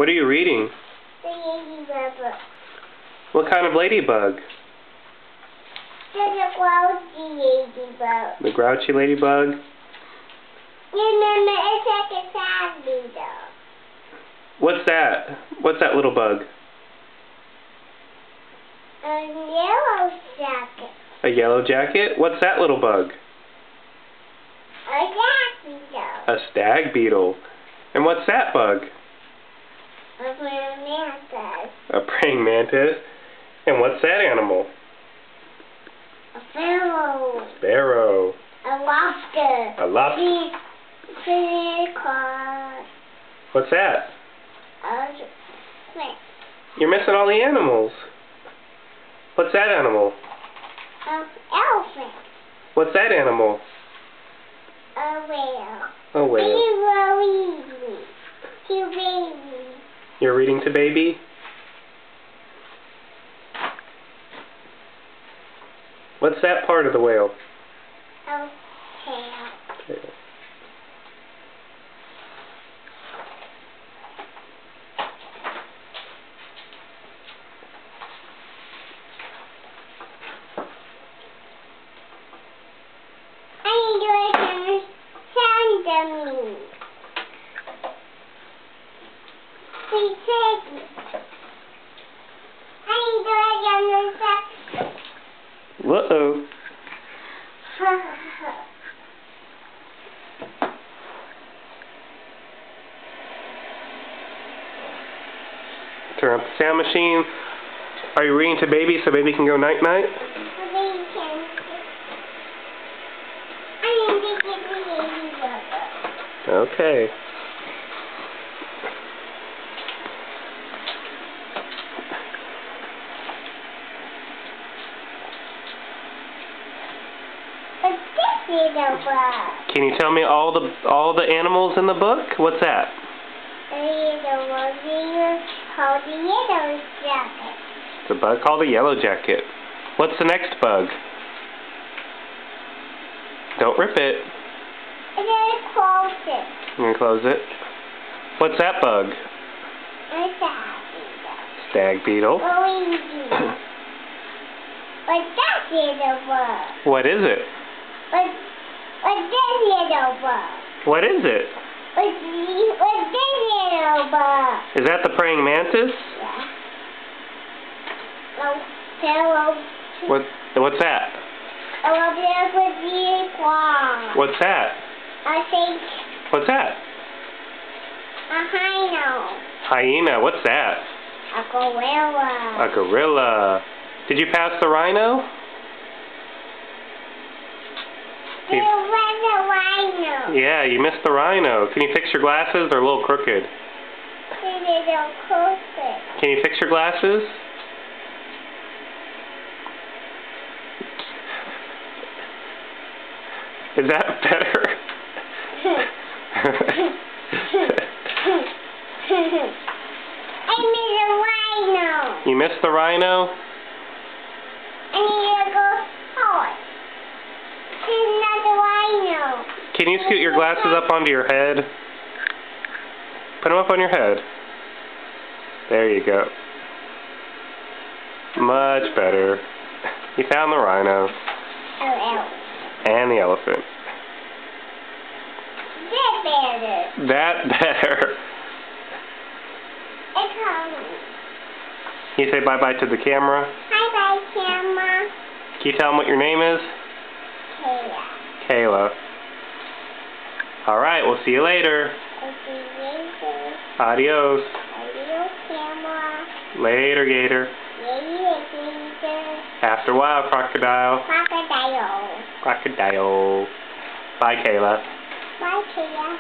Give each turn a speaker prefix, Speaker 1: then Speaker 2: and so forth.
Speaker 1: What are you reading?
Speaker 2: The ladybug.
Speaker 1: What kind of ladybug?
Speaker 2: The grouchy ladybug.
Speaker 1: The grouchy ladybug?
Speaker 2: No, it's like a sad ladybug.
Speaker 1: What's that? What's that little bug?
Speaker 2: A yellow jacket.
Speaker 1: A yellow jacket? What's that little bug?
Speaker 2: A stag beetle.
Speaker 1: A stag beetle. And what's that bug?
Speaker 2: A praying mantis.
Speaker 1: A praying mantis. And what's that animal?
Speaker 2: A sparrow.
Speaker 1: Sparrow.
Speaker 2: A lobster.
Speaker 1: A lobster. What's that?
Speaker 2: A snake.
Speaker 1: You're missing all the animals. What's that animal?
Speaker 2: An elephant.
Speaker 1: What's that animal?
Speaker 2: A whale.
Speaker 1: A whale.
Speaker 2: To baby.
Speaker 1: You're reading to baby? What's that part of the whale?
Speaker 2: A tail.
Speaker 1: Tail. Uh-oh. Turn up the sound machine. Are you reading to baby so baby can go night-night? Okay. Can you tell me all the animals in the book? What's that? It's a bug called a yellow jacket. What's the next bug? Don't rip it.
Speaker 2: I'm gonna close it.
Speaker 1: You can close it. What's that bug?
Speaker 2: A
Speaker 1: Stag beetle.
Speaker 2: What's that little bug?
Speaker 1: What is it?
Speaker 2: What's this little bug?
Speaker 1: What is it?
Speaker 2: What's this little bug?
Speaker 1: Is that the praying mantis?
Speaker 2: Yeah. No, hello.
Speaker 1: What's that? What's that?
Speaker 2: I think
Speaker 1: What's that?
Speaker 2: a hyena.
Speaker 1: Hyena. What's that?
Speaker 2: A gorilla.
Speaker 1: A gorilla. Did you pass the rhino?
Speaker 2: There was a rhino.
Speaker 1: Yeah, you missed the rhino. Can you fix your glasses? They're a little crooked.
Speaker 2: They're a little crooked.
Speaker 1: Can you fix your glasses? Is that better?
Speaker 2: I missed a rhino.
Speaker 1: You missed the rhino?
Speaker 2: I need to go forward. There's not a rhino.
Speaker 1: Can you scoot your glasses up onto your head? Put them up on your head. There you go. Much better. You found the rhino. And the elephant.
Speaker 2: Better.
Speaker 1: That better.
Speaker 2: It's home.
Speaker 1: Can you say bye-bye to the camera?
Speaker 2: Bye-bye, camera.
Speaker 1: Can you tell them what your name is?
Speaker 2: Kayla.
Speaker 1: Kayla. Alright, we'll see you later.
Speaker 2: I'll see you later.
Speaker 1: Adios.
Speaker 2: Adios, camera.
Speaker 1: Later, Gator.
Speaker 2: Later.
Speaker 1: After a while, crocodile.
Speaker 2: Crocodile.
Speaker 1: Crocodile. Bye, Kayla.
Speaker 2: Bye, Kayla.